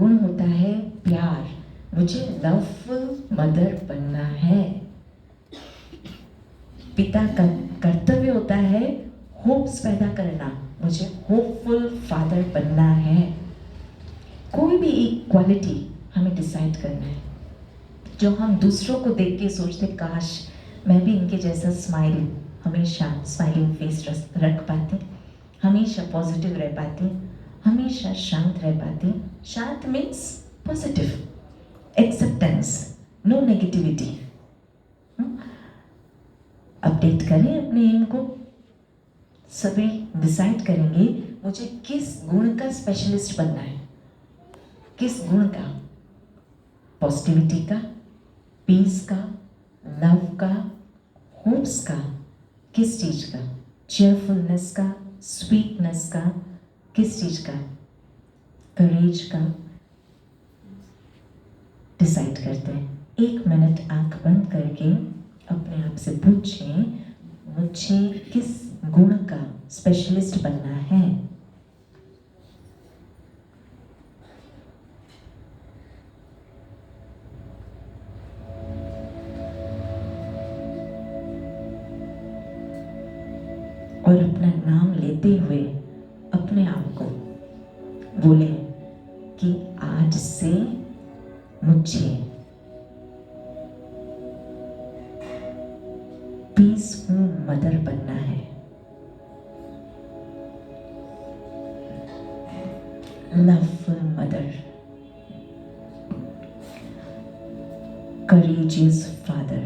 गुण होता है प्यार, मुझे लवफुल मदर बनना है। पिता का कर्तव्य होता है होप्स पैदा करना, मुझे होपफुल फादर बनना है। कोई भी एक क्वालिटी हमें डिसाइड करना है जो हम दूसरों को देख के सोचते काश मैं भी इनके जैसा स्माइल, हमेशा स्माइलिंग फेस रख पाती, हमेशा पॉजिटिव रह पाती, हमेशा शांत रह पाती। शांत means positive, acceptance, no negativity. Update करें अपने एम को, सभी डिसाइड करेंगे मुझे किस गुण का स्पेशलिस्ट बनना है, किस गुण का, पॉजिटिविटी का, पीस का, लव का, होप्स का, किस चीज का, चेयरफुलनेस का, स्वीटनेस का, किस चीज का, करेज का, डिसाइड करते हैं। 1 मिनट आंख बंद करके अपने आप से पूछें मुझे किस गुण का स्पेशलिस्ट बनना है। और अपना नाम लेते हुए अपने आप को बोले कि आज से मुझे पीसफुल मदर बनना है, loveful mother, courageous father,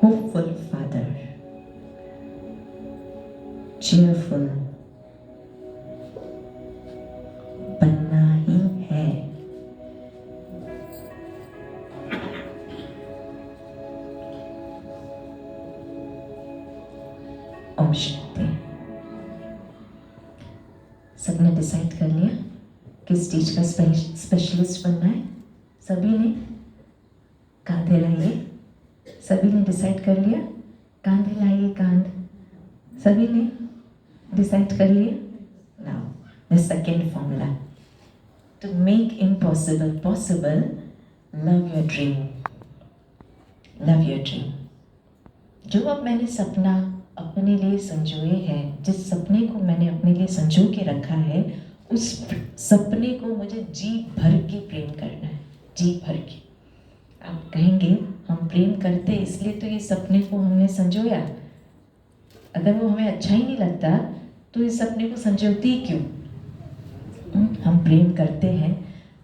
hopeful father, cheerful बनना ही है। ओम शांति। सबने डिसाइड कर लिया किस चीज का स्पेशलिस्ट बनना है? सभी ने कांधे लाइए, सभी ने डिसाइड कर लिया? कांधे लाइए, कांध, सभी ने डिसाइड कर लिया? Now the second formula to make impossible possible, love your dream, love your dream. जो अब मैंने सपना अपने लिए संजोए हैं, जिस सपने को मैंने अपने लिए संजो के रखा है, उस सपने को मुझे जी भर के प्रेम करना है, जी भर के। आप कहेंगे हम प्रेम करते इसलिए तो ये सपने को हमने संजोया, अगर वो हमें अच्छा ही नहीं लगता तो इस सपने को संजोती क्यों? हम प्रेम करते हैं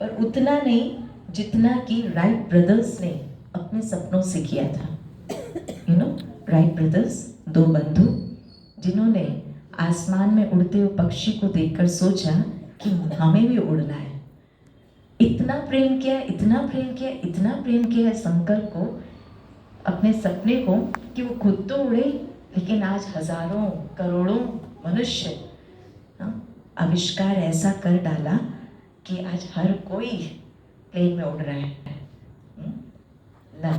पर उतना नहीं जितना कि राइट ब्रदर्स ने अपने सपनों से किया था। यू नो, राइट ब्रदर्स, 2 बंधु जिन्होंने आसमान में उड़ते हुए पक्षी को देखकर सोचा कि हमें भी उड़ना है। इतना प्रेम किया, इतना प्रेम किया, इतना प्रेम किया है संकल्प को, अपने सपने को, कि वो खुद तो उड़े लेकिन आज हजारों करोड़ों मनुष्य आविष्कार ऐसा कर डाला कि आज हर कोई प्लेन में उड़ रहा है। Love,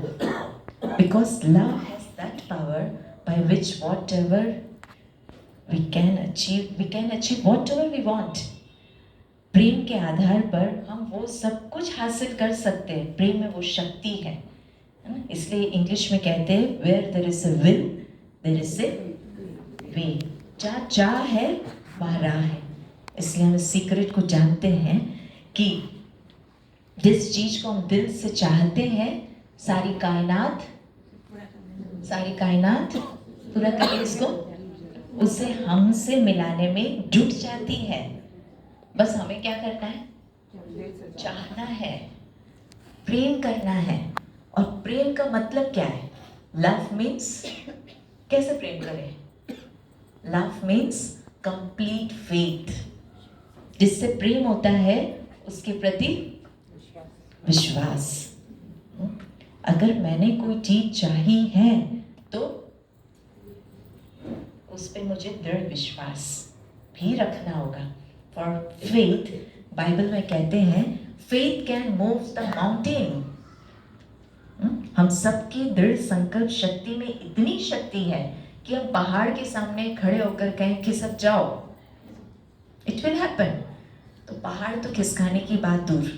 because love has that power by which whatever we can achieve whatever we want। प्रेम के आधार पर हम वो सब कुछ हासिल कर सकते हैं। प्रेम में वो शक्ति है ना? इसलिए इंग्लिश में कहते हैं where there is a will there is a way। जहाँ चाह है वहाँ राह है। इसलिए हम इस सीक्रेट को जानते हैं कि जिस चीज को हम दिल से चाहते हैं, सारी कायनात पूरा करके इसको उसे हमसे मिलाने में जुट जाती है। बस हमें क्या करना है? चाहना है, प्रेम करना है। और प्रेम का मतलब क्या है? लव मीन्स, कैसे प्रेम करें? Love means complete faith. जिससे प्रेम होता है उसके प्रति विश्वास। अगर मैंने कोई चीज चाही है तो उस पे मुझे दृढ़ विश्वास भी रखना होगा। फॉर फेथ, बाइबल में कहते हैं faith can move the mountain. हम सबकी दृढ़ संकल्प शक्ति में इतनी शक्ति है कि हम पहाड़ के सामने खड़े होकर कहें कि सब जाओ, इट विल हैपन। तो पहाड़ तो खिसकाने की बात दूर,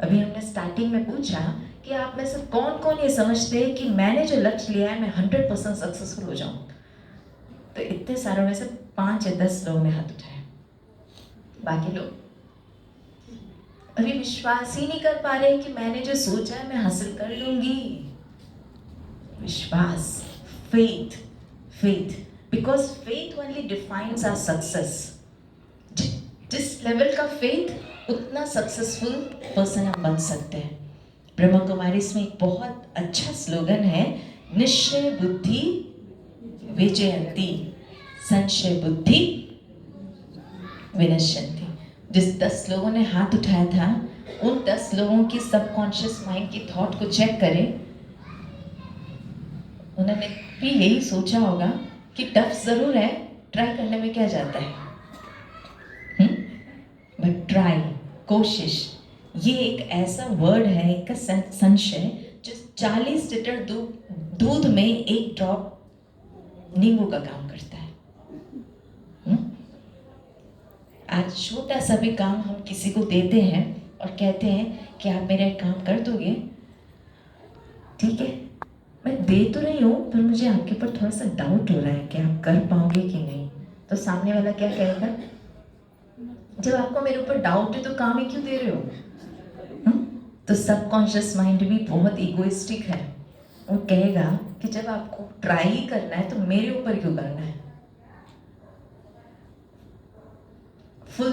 अभी हमने स्टार्टिंग में पूछा कि आप में से कौन कौन ये समझते हैं कि मैंने जो लक्ष्य लिया है मैं 100% सक्सेसफुल हो जाऊं। तो इतने सारों में से 5 या 10 लोगों ने हाथ उठाया, बाकी लोग अभी विश्वास ही नहीं कर पा रहे कि मैंने जो सोचा है मैं हासिल कर लूंगी। विश्वास, faith, faith, because faith only defines our success. जिस लेवल का faith उतना सक्सेसफुल पर्सन हम बन सकते हैं। ब्रह्मा कुमारी इसमें एक बहुत अच्छा स्लोगन है, निश्चय बुद्धि विजयंती, संशय बुद्धि विनश्यंती। जिस 10 लोगों ने हाथ उठाया था, उन 10 लोगों की सबकॉन्शियस माइंड की थॉट को चेक करें। उन्होंने भी यही सोचा होगा कि टफ जरूर है, ट्राई करने में क्या जाता है, बट ट्राई, कोशिश, ये एक ऐसा वर्ड है, एक संशय जो 40 लीटर दूध में 1 ड्रॉप नींबू का काम करता है। आज छोटा सा भी काम हम किसी को देते हैं और कहते हैं कि आप मेरा एक काम कर दोगे, ठीक है मैं दे तो रही हूँ पर मुझे आपके ऊपर थोड़ा सा डाउट हो रहा है कि आप कर पाओगे कि नहीं। तो सामने वाला क्या कहेगा, जब आपको मेरे ऊपर डाउट है तो काम ही क्यों दे रहे हो। तो सबकॉन्शियस माइंड भी बहुत इगोइस्टिक है, वो कहेगा कि जब आपको ट्राई करना है तो मेरे ऊपर क्यों करना है। फुल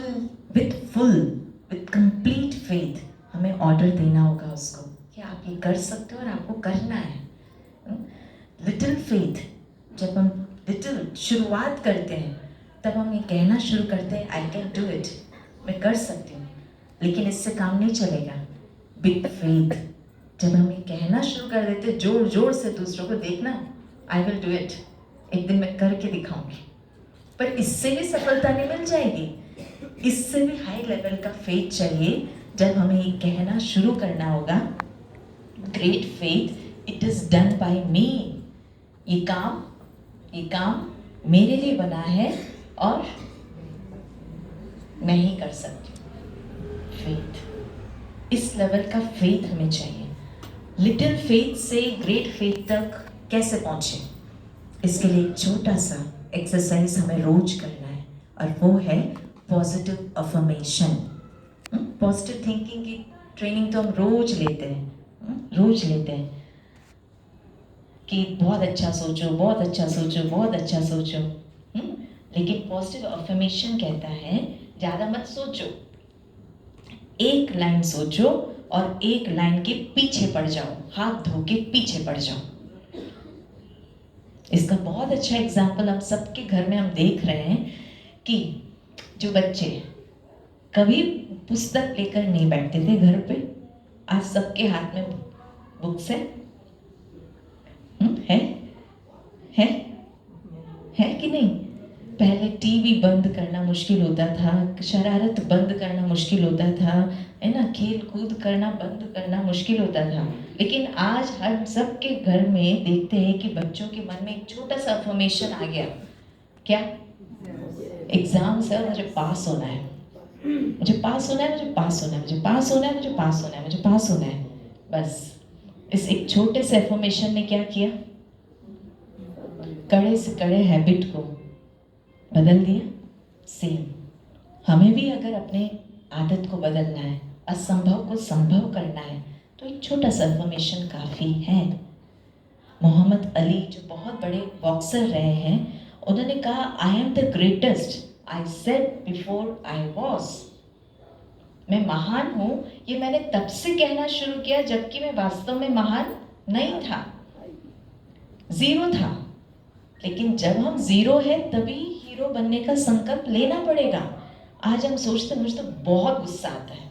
विथ कंप्लीट फेथ हमें ऑर्डर देना होगा उसको कि आप ये कर सकते हो और आपको करना है। लिटिल फेथ, जब हम लिटिल शुरुआत करते हैं तब हम ये कहना शुरू करते हैं आई कैन डू इट, मैं कर सकती हूँ, लेकिन इससे काम नहीं चलेगा। बिग फेथ, जब हम ये कहना शुरू कर देते जोर जोर से दूसरों को, देखना आई विल डू इट, एक दिन मैं करके दिखाऊंगी, पर इससे भी सफलता नहीं मिल जाएगी, इससे भी हाई लेवल का फेथ चाहिए। जब हमें ये कहना शुरू करना होगा, great faith, it is done by me, ये काम मेरे लिए बना है और मैं ही कर सकती हूँ। फेथ, इस लेवल का फेथ हमें चाहिए। लिटिल फेथ से ग्रेट फेथ तक कैसे पहुंचे, इसके लिए एक छोटा सा एक्सरसाइज हमें रोज करना है और वो है पॉजिटिव अफर्मेशन। पॉजिटिव थिंकिंग की ट्रेनिंग तो हम रोज लेते हैं कि बहुत अच्छा सोचो, बहुत अच्छा सोचो, बहुत अच्छा सोचो। लेकिन पॉजिटिव अफर्मेशन कहता है ज़्यादा मत सोचो, एक लाइन सोचो और एक लाइन के पीछे पड़ जाओ, हाथ धो के पीछे पड़ जाओ। इसका बहुत अच्छा एग्जाम्पल हम सबके घर में हम देख रहे हैं कि जो बच्चे कभी पुस्तक लेकर नहीं बैठते थे घर पे, आज सबके हाथ में बुक्स है कि नहीं। पहले टीवी बंद करना मुश्किल होता था, शरारत बंद करना मुश्किल होता था, है ना, खेल कूद करना बंद करना मुश्किल होता था, लेकिन आज हम सबके घर में देखते हैं कि बच्चों के मन में एक छोटा सा अफर्मेशन आ गया, क्या, एग्जाम से मुझे पास होना है, मुझे पास होना है, मुझे पास होना है, मुझे पास होना है, मुझे पास होना है, मुझे पास होना है। बस इस एक छोटे से अफर्मेशन ने क्या किया, कड़े से कड़े हैबिट को बदल दिया। सेम हमें भी अगर अपने आदत को बदलना है, असंभव को संभव करना है, तो एक छोटा सा अफर्मेशन काफ़ी है। मोहम्मद अली जो बहुत बड़े बॉक्सर रहे हैं, उन्होंने कहा I am the greatest, I said before I was. मैं महान हूँ, ये मैंने तब से कहना शुरू किया जबकि मैं वास्तव में महान नहीं था, जीरो था। लेकिन जब हम जीरो है तभी हीरो बनने का संकल्प लेना पड़ेगा। आज हम सोचते हैं, मुझे तो बहुत गुस्सा आता है,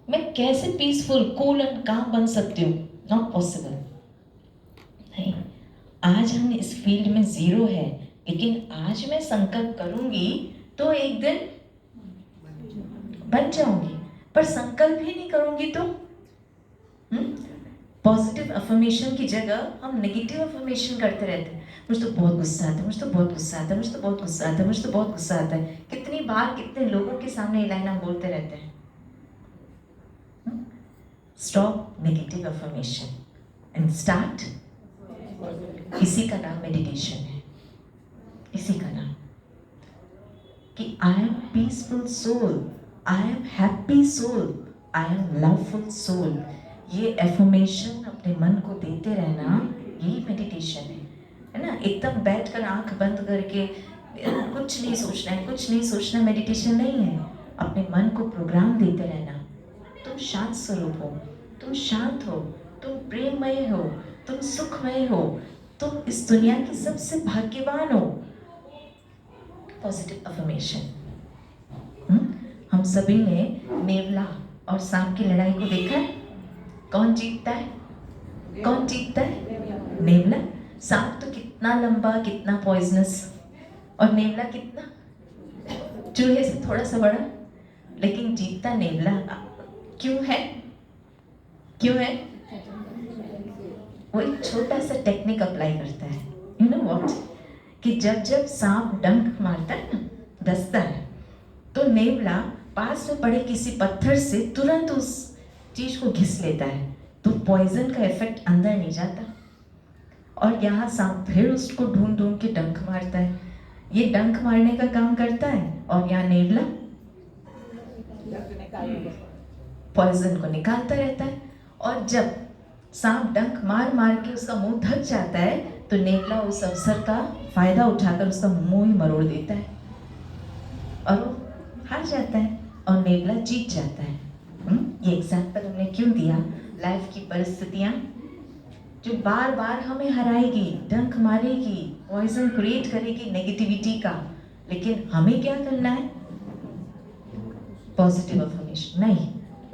मैं कैसे पीसफुल कूल एंड काम बन सकती हूँ, नॉट पॉसिबल। नहीं, आज हम इस फील्ड में जीरो है, लेकिन आज मैं संकल्प करूंगी तो एक दिन बन जाऊंगी, पर संकल्प ही नहीं करूंगी तो पॉजिटिव अफर्मेशन की जगह हम नेगेटिव अफर्मेशन करते रहते हैं। मुझे तो बहुत गुस्सा आता है, मुझे तो बहुत गुस्सा आता है, मुझे तो बहुत गुस्सा आता है, मुझे तो बहुत गुस्सा आता है। कितनी बार कितने लोगों के सामने ये लाइन हम बोलते रहते हैं। Stop negative affirmation and start. इसी का नाम मेडिटेशन है, इसी का नाम कि I am peaceful soul, I am happy soul, I am loveful soul. ये एफर्मेशन अपने मन को देते रहना, यही मेडिटेशन है ना। एकदम बैठकर आंख बंद करके कुछ नहीं सोचना है, कुछ नहीं सोचना, मेडिटेशन नहीं है। अपने मन को प्रोग्राम देते रहना, तुम शांत स्वरूप हो, तुम शांत हो, तुम प्रेममय हो, तुम सुखमय हो, तुम इस दुनिया की सबसे भाग्यवान हो। Positive affirmation. हम सभी ने नेवला और सांप की लड़ाई को देखा है। कौन जीतता है? कौन जीतता है? नेवला। सांप तो कितना लंबा, कितना पॉइजनस, और नेवला कितना चूहे से थोड़ा सा बड़ा, लेकिन जीतता नेवला। क्यों है? क्यों है? वो एक छोटा सा टेक्निक अप्लाई करता है, यू नो व्हाट, कि जब जब सांप डंक मारता है ना, डसता है, तो नेवला पास में पड़े किसी पत्थर से तुरंत उस चीज को घिस लेता है, तो पॉइजन का इफेक्ट अंदर नहीं जाता। और यहाँ सांप फिर उसको ढूंढ ढूंढ के डंक मारता है, ये डंक मारने का काम करता है, और यहाँ नेवला पॉइजन को निकालता रहता है। और जब सांप डंक मार मार के उसका मुंह थक जाता है, तो नेवला उस अवसर का फायदा उठाकर उसका मुंह ही मरोड़ देता है, और वो हार जाता है और नेवला जीत जाता है। ये एग्जाम्पल हमने क्यों दिया? लाइफ की परिस्थितियां जो बार बार हमें हराएगी, डंक मारेगी, पॉइजन क्रिएट करेगी नेगेटिविटी का, लेकिन हमें क्या करना है? Positive affirmation. नहीं,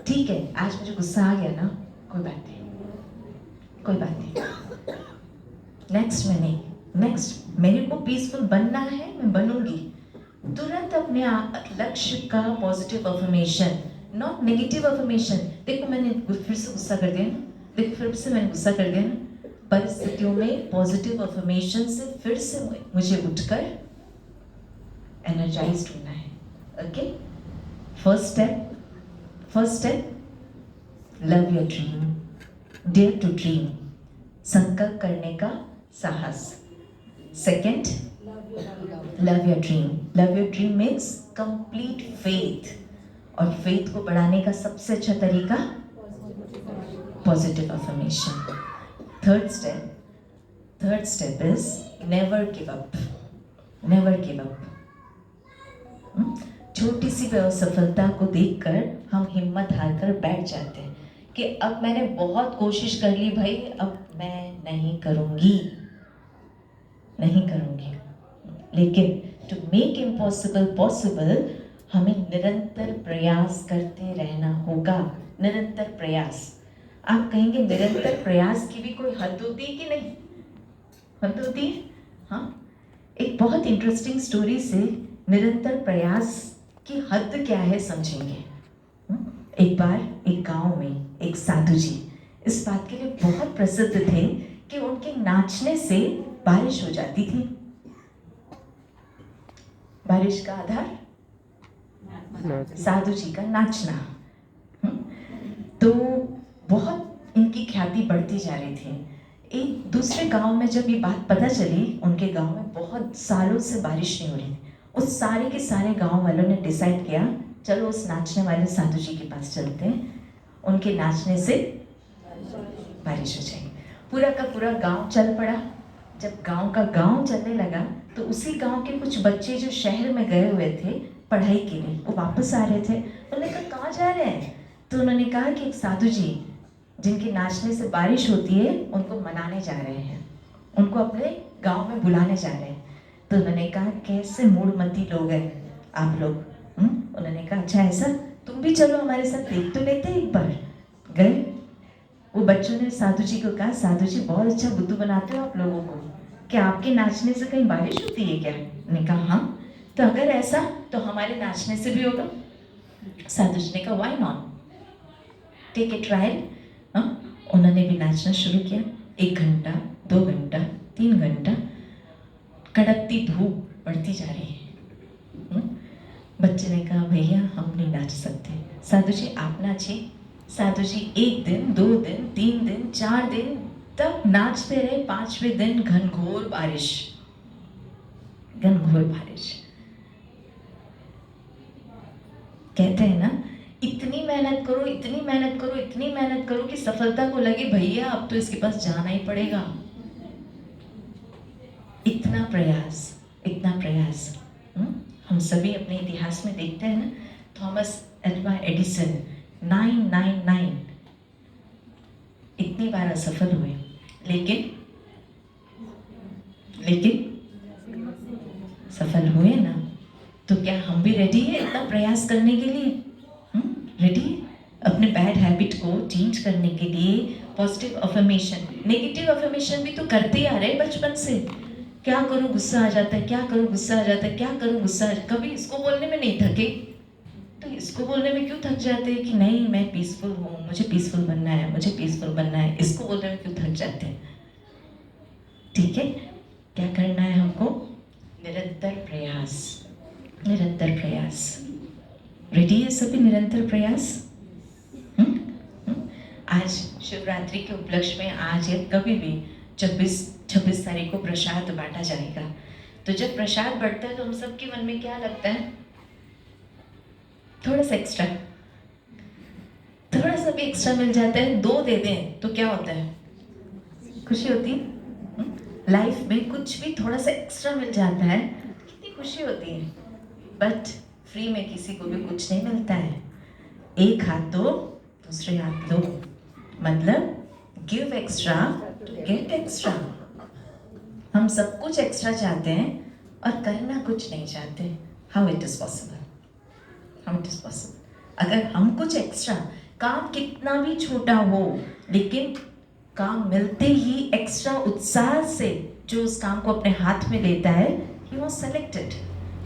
ठीक है, आज मुझे गुस्सा आ गया ना, कोई बात नहीं, कोई बात नहीं, नेक्स्ट में नहीं, नेक्स्ट मेरे को पीसफुल बनना है, मैं बनूंगी। तुरंत अपने लक्ष्य का positive affirmation, not negative affirmation. देखो मैंने फिर से गुस्सा कर दिया, देखो फिर से मैंने गुस्सा कर दिया। परिस्थितियों में पॉजिटिव अफर्मेशन से फिर से मुझे उठकर एनर्जाइज्ड होना है। Okay, first step, love your dream, dare to dream, संकल्प करने का साहस। Second, love your dream. Love your dream means complete faith, और फेथ को बढ़ाने का सबसे अच्छा तरीका positive affirmation. Third step is never give up, never give up. छोटी सी असफलता को देखकर हम हिम्मत हारकर बैठ जाते हैं कि अब मैंने बहुत कोशिश कर ली भाई, अब मैं नहीं करूंगी, नहीं करूंगी। लेकिन टू मेक इम्पॉसिबल पॉसिबल, हमें निरंतर प्रयास करते रहना होगा। निरंतर प्रयास। आप कहेंगे निरंतर प्रयास की भी कोई हद होती है कि नहीं? हद होती है। हाँ, एक बहुत इंटरेस्टिंग स्टोरी से निरंतर प्रयास की हद क्या है समझेंगे। एक बार एक गांव में एक साधु जी इस बात के लिए बहुत प्रसिद्ध थे कि उनके नाचने से बारिश हो जाती थी। बारिश का आधार साधु जी का नाचना। तो बहुत इनकी ख्याति बढ़ती जा रही थी। एक दूसरे गांव में जब ये बात पता चली, उनके गांव में बहुत सालों से बारिश नहीं हो रही, उस सारे के सारे गांव वालों ने डिसाइड किया, चलो उस नाचने वाले साधु जी के पास चलते हैं, उनके नाचने से बारिश हो जाएगी। पूरा का पूरा गांव चल पड़ा। जब गांव का गांव चलने लगा, तो उसी गांव के कुछ बच्चे जो शहर में गए हुए थे पढ़ाई के लिए, वो वापस आ रहे थे। उन्होंने कहा कहाँ जा रहे हैं? तो उन्होंने कहा कि एक साधु जी जिनके नाचने से बारिश होती है, उनको मनाने जा रहे हैं, उनको अपने गांव में बुलाने जा रहे हैं। तो उन्होंने कहा कैसे मूढ़मती लोग हैं आप लोग। उन्होंने कहा अच्छा ऐसा, तुम भी चलो हमारे साथ, देख तो लेते एक बार। गए। वो बच्चों ने साधु जी को कहा, साधु जी बहुत अच्छा बुद्धू बनाते हो आप लोगों को, क्या आपके नाचने से कहीं बारिश होती है क्या? उन्होंने कहा हाँ। तो अगर ऐसा तो हमारे नाचने से भी होगा। साधु जी ने कहा why not, take a trial. उन्होंने भी नाचना शुरू किया। 1 घंटा, 2 घंटा, 3 घंटा। कड़कती धूप बढ़ती जा रही है। बच्चे ने कहा भैया हम नहीं नाच सकते। साधु जी आप नाचिए। साधु जी 1 दिन, 2 दिन, 3 दिन, 4 दिन तक नाचते रहे। 5वें दिन घनघोर बारिश, घनघोर बारिश। कहते हैं ना, इतनी मेहनत करो, इतनी मेहनत करो, इतनी मेहनत करो कि सफलता को लगे भैया अब तो इसके पास जाना ही पड़ेगा। इतना प्रयास, इतना प्रयास। हम सभी अपने इतिहास में देखते हैं ना, थॉमस एल्वा एडिसन 999 इतनी बार असफल हुए, लेकिन सफल हुए ना। तो क्या हम भी रेडी है इतना प्रयास करने के लिए? रेडी है अपने बैड हैबिट को चेंज करने के लिए? पॉजिटिव अफर्मेशन, नेगेटिव अफर्मेशन भी तो करते ही आ रहे बचपन से। क्या करूं गुस्सा आ जाता है, क्या करूं गुस्सा आ जाता है, क्या करूं गुस्सा कभी इसको बोलने में नहीं थके तो इसको बोलने में क्यों थक जाते हैं कि नहीं मैं पीसफुल हूँ, मुझे पीसफुल बनना है, मुझे पीसफुल बनना है, इसको बोलने में क्यों थक जाते हैं? ठीक है, क्या करना है हमको? निरंतर प्रयास, निरंतर प्रयास। रेडी है सभी? निरंतर प्रयास। आज शिवरात्रि के उपलक्ष्य में आज या कभी भी 26 तारीख को प्रसाद बांटा जाएगा। तो जब प्रसाद बढ़ता है तो हम सबके मन में क्या लगता है? थोड़ा सा एक्स्ट्रा, थोड़ा सा भी एक्स्ट्रा मिल जाता है, 2 दे दें तो क्या होता है? खुशी होती है। लाइफ में कुछ भी थोड़ा सा एक्स्ट्रा मिल जाता है, कितनी खुशी होती है। बट फ्री में किसी को भी कुछ नहीं मिलता है। एक हाथ दो, दूसरे हाथ लो, मतलब give extra to get extra. हम सब कुछ एक्स्ट्रा चाहते हैं और करना कुछ नहीं चाहते। How it is possible? How it is possible? अगर हम कुछ एक्स्ट्रा, काम कितना भी छोटा हो, लेकिन काम मिलते ही एक्स्ट्रा उत्साह से जो उस काम को अपने हाथ में लेता है, ही वाज सेलेक्टेड,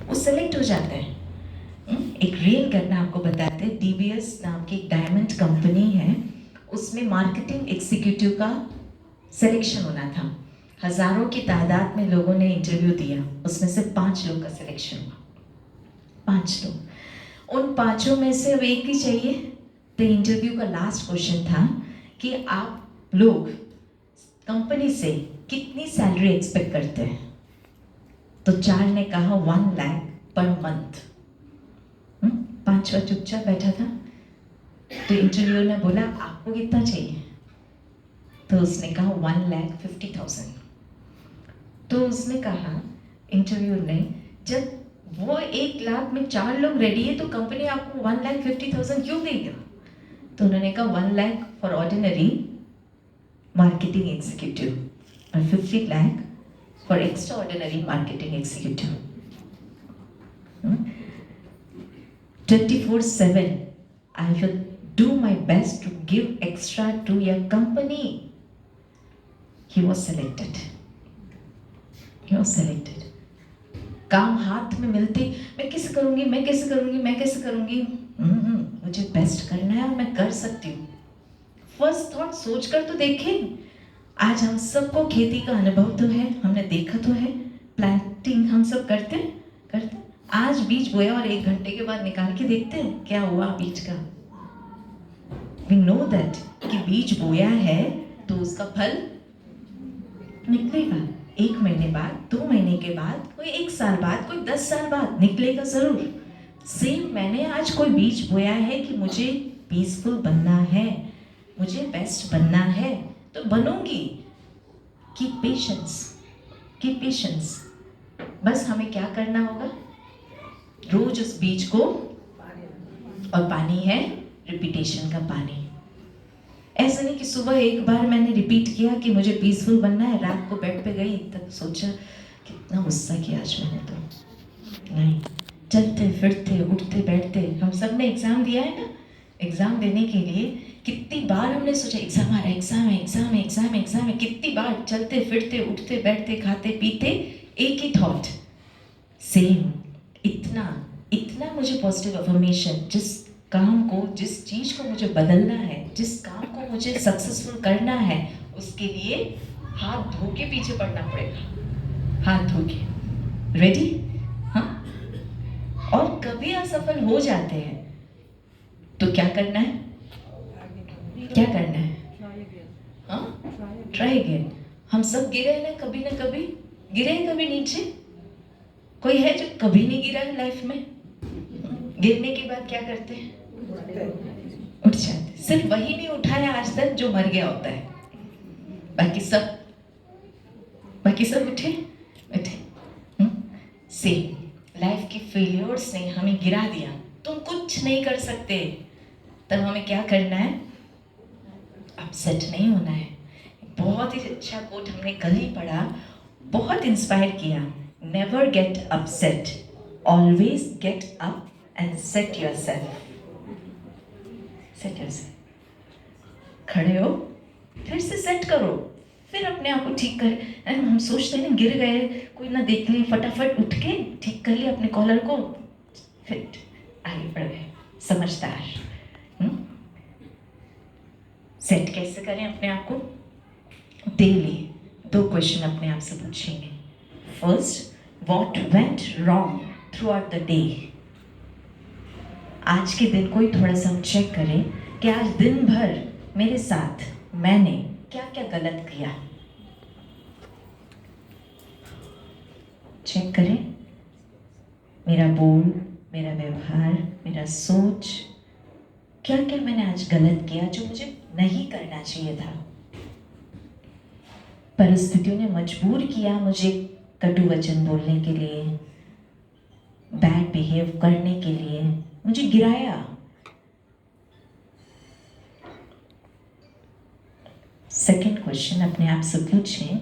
वो सेलेक्ट हो जाता है। एक रियल घटना आपको बताते हैं। डीबीएस नाम की एक डायमंड कंपनी है, उसमें मार्केटिंग एग्जीक्यूटिव का सिलेक्शन होना था। हजारों की तादाद में लोगों ने इंटरव्यू दिया, उसमें से 5 लोग का सिलेक्शन हुआ। 5 लोग, उन 5 में से अब एक ही चाहिए। तो इंटरव्यू का लास्ट क्वेश्चन था कि आप लोग कंपनी से कितनी सैलरी एक्सपेक्ट करते हैं? तो 4 ने कहा 1 लाख पर मंथ। 5वां चुपचाप बैठा था। तो इंटरव्यूअर ने बोला आपको कितना चाहिए? तो उसने कहा 1,50,000। तो उसने कहा, इंटरव्यूअर ने, जब वो 1 लाख में 4 लोग रेडी है तो कंपनी आपको 1,50,000 क्यों देगा? तो उन्होंने कहा 1 lakh for ordinary marketing executive और 50 lakh for extra ordinary marketing executive. 24/7 I will do my best to give extra to your company. He was selected. He was selected. काम हाथ में मिलते मैं कैसे करूंगी, मैं कैसे करूंगी, मैं कैसे करूंगी, मुझे बेस्ट करना है और मैं कर सकती हूँ। फर्स्ट थॉट सोच कर तो देखें। आज हम सबको खेती का अनुभव तो है, हमने देखा तो है, प्लांटिंग हम सब करते आज बीज बोया और 1 घंटे के बाद निकाल के देखते हैं क्या हुआ बीज का। We know that कि बीज बोया है तो उसका फल निकलेगा 1 महीने बाद, 2 महीने के बाद, कोई 1 साल बाद, कोई 10 साल बाद निकलेगा जरूर। सेम मैंने आज कोई बीज बोया है कि मुझे पीसफुल बनना है, मुझे बेस्ट बनना है, तो बनूंगी। Keep patience, keep patience. बस हमें क्या करना होगा? रोज उस बीज को, और पानी है रिपीटेशन का पानी। ऐसा नहीं कि सुबह एक बार मैंने रिपीट किया कि मुझे पीसफुल बनना है, रात को बेड पे गई तब सोचा कितना गुस्सा किया आज मैंने। तो नहीं, चलते फिरते उठते बैठते, हम सब ने एग्जाम दिया है ना, एग्जाम देने के लिए कितनी बार हमने सोचा एग्जाम आ रहा है, एग्जाम है, एग्जाम है, एग्जाम है, एग्जाम है। कितनी बार चलते फिरते उठते बैठते खाते पीते एक ही थॉट, सेम। इतना मुझे पॉजिटिव अफर्मेशन, जिस काम को, जिस चीज को मुझे बदलना है, जिस काम को मुझे सक्सेसफुल करना है, उसके लिए हाथ धो के पीछे पड़ना पड़ेगा, हाथ धो के। रेडी? हाँ, और कभी असफल हो जाते हैं तो क्या करना है? क्या करना है? हाँ, ट्राई अगेन। हम सब गिरे हैं ना कभी गिरे हैं कभी नीचे? कोई है जो कभी नहीं गिरा है लाइफ में? गिरने के बाद क्या करते हैं? उठ जाते। सिर्फ वही नहीं उठा है आज तक जो मर गया होता है, बाकी सब उठे उठे। सेम लाइफ की फेलियर्स ने हमें गिरा दिया, तुम कुछ नहीं कर सकते, तब हमें क्या करना है? अपसेट नहीं होना है। बहुत ही अच्छा कोट हमने कल ही पढ़ा, बहुत इंस्पायर किया। Never get upset, always get up and set yourself. Set yourself. खड़े हो, फिर से सेट करो, फिर अपने आप को ठीक कर। हम सोचते हैं ना गिर गए, कोई ना देख ले, फटाफट उठ के ठीक कर लिया अपने कॉलर को, फिर आगे बढ़ गए। समझदार। सेट कैसे करें अपने आप को? डेली 2 क्वेश्चन अपने आप से पूछेंगे। First, what went wrong through out the day. आज के दिन को ही थोड़ा सा चेक करें कि आज दिन भर मेरे साथ मैंने क्या क्या गलत किया। चेक करें, मेरा बोल, मेरा व्यवहार, मेरा सोच, क्या क्या मैंने आज गलत किया जो मुझे नहीं करना चाहिए था। परिस्थितियों ने मजबूर किया मुझे कटु वचन बोलने के लिए, बैड बिहेव करने के लिए, मुझे गिराया। सेकंड क्वेश्चन अपने आप से पूछें,